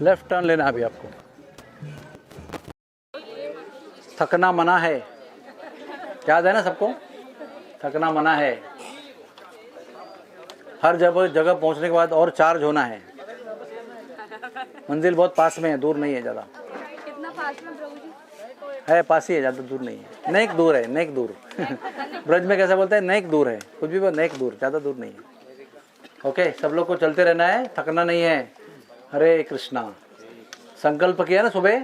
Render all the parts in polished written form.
Left turn लेना है अभी आपको। थकना मना है, याद है ना सबको? थकना मना है। हर जगह पहुंचने के बाद और चार्ज होना है। मंजिल बहुत पास में है, दूर नहीं है ज़्यादा। कितना पास में प्रभु जी? है पास ही है, ज़्यादा दूर नहीं है। नेक दूर है, नेक दूर। ब्रज में कैसा बोलते हैं? नेक दूर है, कुछ भी वो नेक दूर, ज़्यादा दूर नहीं है। ओके, सब लोग को चलते रहना है, थकना नहीं है। हरे कृष्णा। संकल्प किया ना सुबह,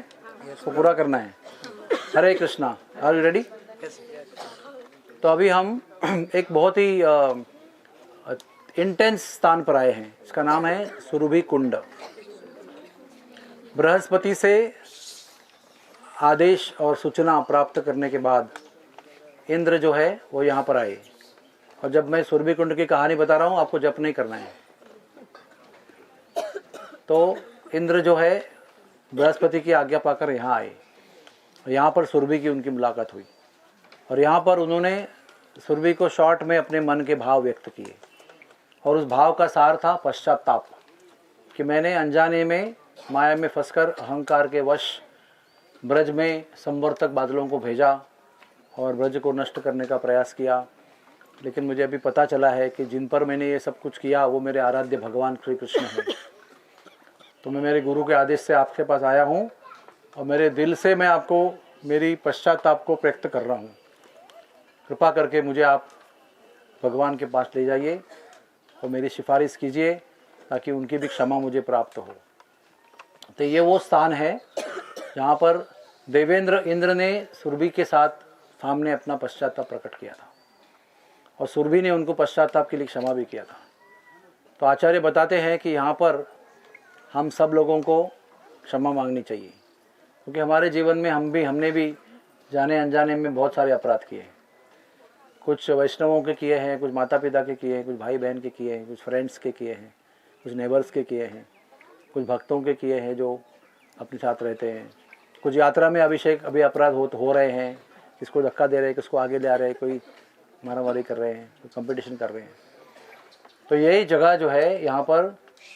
उसको पूरा करना है। Hare Krishna. Are you ready? तो अभी हम एक बहुत ही इंटेंस स्थान पर आए हैं। इसका नाम है सुरभि कुंड। बृहस्पति से आदेश और सूचना प्राप्त करने के बाद इंद्र जो है वो यहाँ पर आए। और जब मैं सुरभि कुंड की कहानी बता रहा हूँ, आपको जप नहीं करना है। तो इंद्र जो है बृहस्पति की आज्ञा पाकर यहाँ आए। यहाँ पर सुरभि की उनकी मुलाकात हुई और यहाँ पर उन्होंने सुरभि को शॉर्ट में अपने मन के भाव व्यक्त किए। और उस भाव का सार था पश्चाताप, कि मैंने अनजाने में माया में फंसकर अहंकार के वश ब्रज में संवर्तक बादलों को भेजा और ब्रज को नष्ट करने का प्रयास किया। लेकिन मुझे अभी पता चला है कि जिन पर मैंने ये सब कुछ किया वो मेरे आराध्य भगवान श्री कृष्ण हैं। तो मैं मेरे गुरु के आदेश से आपके पास आया हूँ और मेरे दिल से मैं आपको मेरी पश्चाताप को व्यक्त कर रहा हूँ। कृपा करके मुझे आप भगवान के पास ले जाइए और मेरी सिफारिश कीजिए ताकि उनकी भी क्षमा मुझे प्राप्त हो। तो ये वो स्थान है जहाँ पर देवेंद्र इंद्र ने सुरभि के साथ सामने अपना पश्चाताप प्रकट किया था और सुरभि ने उनको पश्चाताप के लिए क्षमा भी किया था। तो आचार्य बताते हैं कि यहाँ पर हम सब लोगों को क्षमा मांगनी चाहिए, क्योंकि हमारे जीवन में हमने भी जाने अनजाने में बहुत सारे अपराध किए हैं। कुछ वैष्णवों के किए हैं, कुछ माता पिता के किए हैं, कुछ भाई बहन के किए हैं, कुछ फ्रेंड्स के किए हैं, कुछ नेबर्स के किए हैं, कुछ भक्तों के किए हैं जो अपने साथ रहते हैं। कुछ यात्रा में अभी अपराध हो रहे हैं, किसको धक्का दे रहे हैं, किसको आगे ले आ रहे हैं, कोई मारामारी कर रहे हैं, कोई कंपटीशन कर रहे हैं। तो यही जगह जो है, यहाँ पर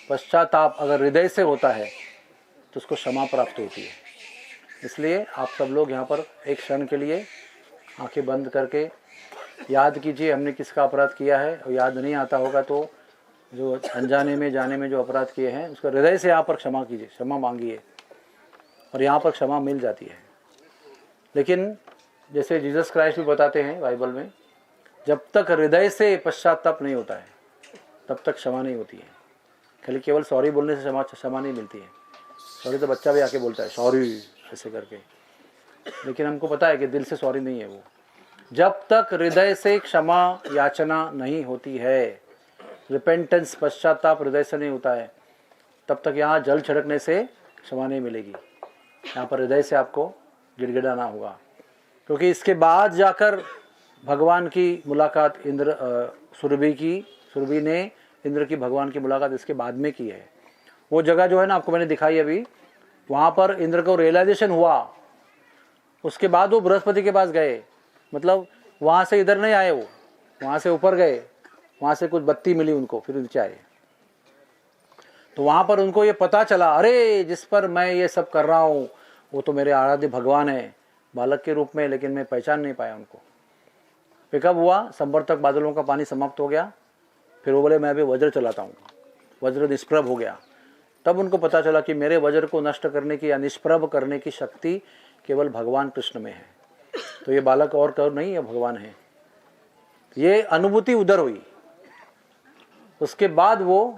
पश्चाताप अगर हृदय से होता है तो उसको क्षमा प्राप्त होती है। इसलिए आप सब लोग यहाँ पर एक क्षण के लिए आंखें बंद करके याद कीजिए हमने किसका अपराध किया है। और याद नहीं आता होगा तो जो अनजाने में जाने में जो अपराध किए हैं उसका हृदय से यहाँ पर क्षमा कीजिए, क्षमा मांगिए और यहाँ पर क्षमा मिल जाती है। लेकिन जैसे जीसस क्राइस्ट भी बताते हैं बाइबल में, जब तक हृदय से पश्चाताप नहीं होता है तब तक क्षमा नहीं होती है। खाली केवल सॉरी बोलने से क्षमा नहीं मिलती है। सॉरी तो बच्चा भी आके बोलता है सॉरी ऐसे करके, लेकिन हमको पता है कि दिल से सॉरी नहीं है वो। जब तक हृदय से क्षमा याचना नहीं होती है, रिपेंटेंस पश्चाताप हृदय से नहीं होता है, तब तक यहाँ जल छिड़कने से क्षमा नहीं मिलेगी। यहाँ पर हृदय से आपको गिड़गिड़ाना होगा, क्योंकि इसके बाद जाकर भगवान की मुलाकात सुरभि ने इंद्र की भगवान की मुलाकात इसके बाद में की है। वो जगह जो है ना आपको मैंने दिखाई अभी, वहाँ पर इंद्र को रियलाइजेशन हुआ। उसके बाद वो बृहस्पति के पास गए, मतलब वहाँ से इधर नहीं आए, वो वहाँ से ऊपर गए, वहाँ से कुछ बत्ती मिली उनको, फिर नीचे आए। तो वहाँ पर उनको ये पता चला, अरे जिस पर मैं ये सब कर रहा हूँ वो तो मेरे आराध्य भगवान है बालक के रूप में, लेकिन मैं पहचान नहीं पाया उनको। फिर कब हुआ, संवर्तक बादलों का पानी समाप्त हो गया, फिर वो बोले मैं अभी वज्र चलाता हूँ, वज्र निष्प्रभ हो गया। तब उनको पता चला कि मेरे वज्र को नष्ट करने की या निष्प्रभ करने की शक्ति केवल भगवान कृष्ण में है। तो ये बालक और कौन नहीं है, भगवान है। ये अनुभूति उधर हुई। उसके बाद वो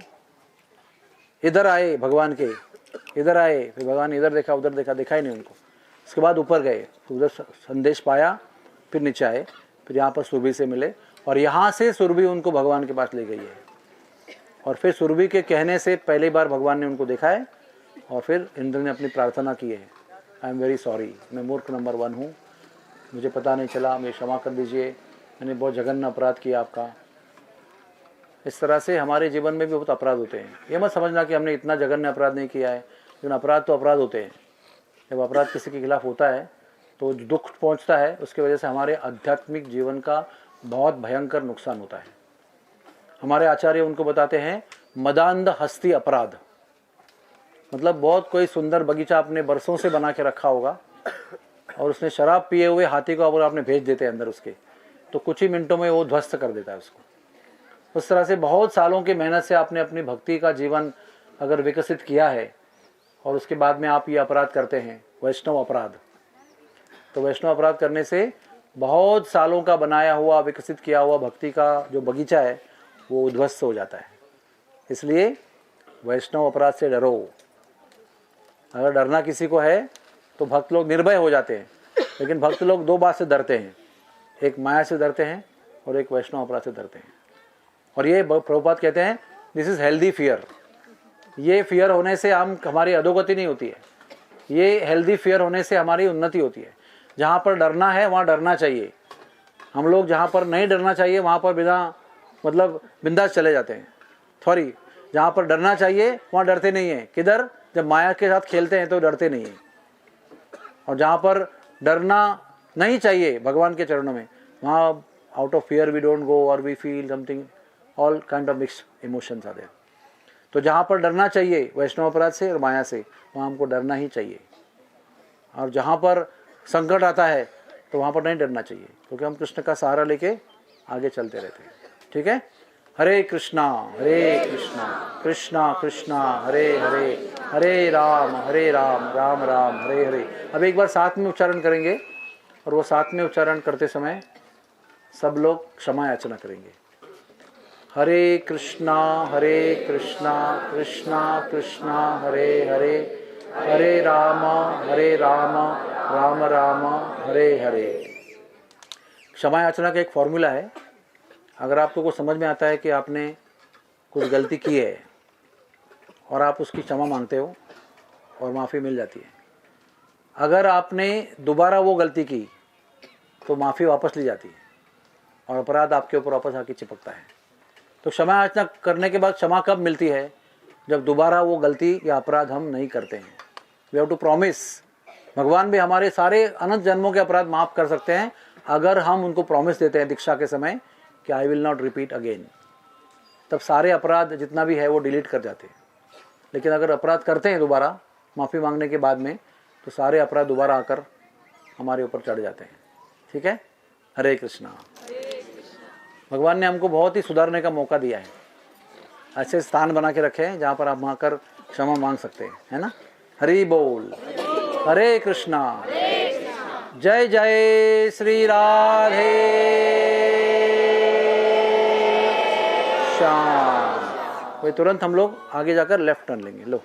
इधर आए, भगवान के इधर आए, फिर भगवान इधर देखा उधर देखा, देखा ही नहीं उनको। उसके बाद ऊपर गए, उधर संदेश पाया, फिर नीचे आए, फिर यहाँ पर सुरभि से मिले और यहाँ से सुरभि उनको भगवान के पास ले गई है। और फिर सुरभि के कहने से पहली बार भगवान ने उनको देखा है और फिर इंद्र ने अपनी प्रार्थना की है, आई एम वेरी सॉरी, मैं मूर्ख नंबर 1 हूँ, मुझे पता नहीं चला, मुझे क्षमा कर दीजिए, मैंने बहुत जघन्य अपराध किया आपका। इस तरह से हमारे जीवन में भी बहुत अपराध होते हैं। ये मत समझना कि हमने इतना जघन्य अपराध नहीं किया है, लेकिन अपराध तो अपराध होते हैं। जब अपराध किसी के खिलाफ होता है तो जो दुख पहुंचता है उसकी वजह से हमारे आध्यात्मिक जीवन का बहुत भयंकर नुकसान होता है। हमारे आचार्य उनको बताते हैं मदांध हस्ती अपराध। मतलब बहुत कोई सुंदर बगीचा आपने बरसों से बना के रखा होगा और उसने शराब पिए हुए हाथी को अगर आपने भेज देते हैं अंदर उसके, तो कुछ ही मिनटों में वो ध्वस्त कर देता है उसको। उस तरह से बहुत सालों की मेहनत से आपने अपनी भक्ति का जीवन अगर विकसित किया है और उसके बाद में आप ये अपराध करते हैं, वैष्णव अपराध, तो वैष्णव अपराध करने से बहुत सालों का बनाया हुआ विकसित किया हुआ भक्ति का जो बगीचा है वो उद्ध्वस्त हो जाता है। इसलिए वैष्णव अपराध से डरो। अगर डरना किसी को है तो भक्त लोग निर्भय हो जाते हैं, लेकिन भक्त लोग दो बात से डरते हैं, एक माया से डरते हैं और एक वैष्णव अपराध से डरते हैं। और ये प्रभुपाद कहते हैं दिस इज हेल्दी फियर। ये फियर होने से हमारी अधोगति नहीं होती है, ये हेल्दी फियर होने से हमारी उन्नति होती है। जहाँ पर डरना है वहाँ डरना चाहिए। हम लोग जहाँ पर नहीं डरना चाहिए वहाँ पर बिंदास चले जाते हैं। सॉरी, जहाँ पर डरना चाहिए वहाँ डरते नहीं हैं। किधर? जब माया के साथ खेलते हैं तो डरते नहीं हैं। और जहाँ पर डरना नहीं चाहिए भगवान के चरणों में, वहाँ out of fear we don't go और we feel something, all kind of mixed emotions are there. तो जहाँ पर डरना चाहिए वैष्णव अपराध से और माया से, वहाँ हमको डरना ही चाहिए। और जहाँ पर संकट आता है तो वहाँ पर नहीं डरना चाहिए, क्योंकि हम कृष्ण का सहारा लेके आगे चलते रहते हैं। ठीक है? हरे कृष्णा कृष्णा कृष्णा हरे हरे, हरे राम राम राम हरे हरे। अब एक बार साथ में उच्चारण करेंगे और वो साथ में उच्चारण करते समय सब लोग क्षमा याचना करेंगे। हरे कृष्णा कृष्णा कृष्णा हरे हरे, हरे राम राम राम हरे हरे। क्षमा याचना का एक फॉर्मूला है। अगर आपको कुछ समझ में आता है कि आपने कुछ गलती की है और आप उसकी क्षमा मांगते हो और माफ़ी मिल जाती है। अगर आपने दोबारा वो गलती की तो माफ़ी वापस ली जाती है और अपराध आपके ऊपर वापस आके चिपकता है। तो क्षमा याचना करने के बाद क्षमा कब मिलती है? जब दोबारा वो गलती या अपराध हम नहीं करते हैं। We have to promise. भगवान भी हमारे सारे अनंत जन्मों के अपराध माफ़ कर सकते हैं अगर हम उनको प्रॉमिस देते हैं दीक्षा के समय कि I will not repeat again. तब सारे अपराध जितना भी है वो डिलीट कर जाते हैं। लेकिन अगर अपराध करते हैं दोबारा माफ़ी मांगने के बाद में, तो सारे अपराध दोबारा आकर हमारे ऊपर चढ़ जाते हैं। ठीक है? हरे कृष्णा। भगवान ने हमको बहुत ही सुधारने का मौका दिया है। ऐसे स्थान बना के रखे हैं जहाँ पर आप आकर क्षमा मांग सकते हैं, है ना? हरि बोल। हरे कृष्णा। जय जय श्री राधे श्याम। वही तुरंत हम लोग आगे जाकर लेफ्ट टर्न लेंगे। लो।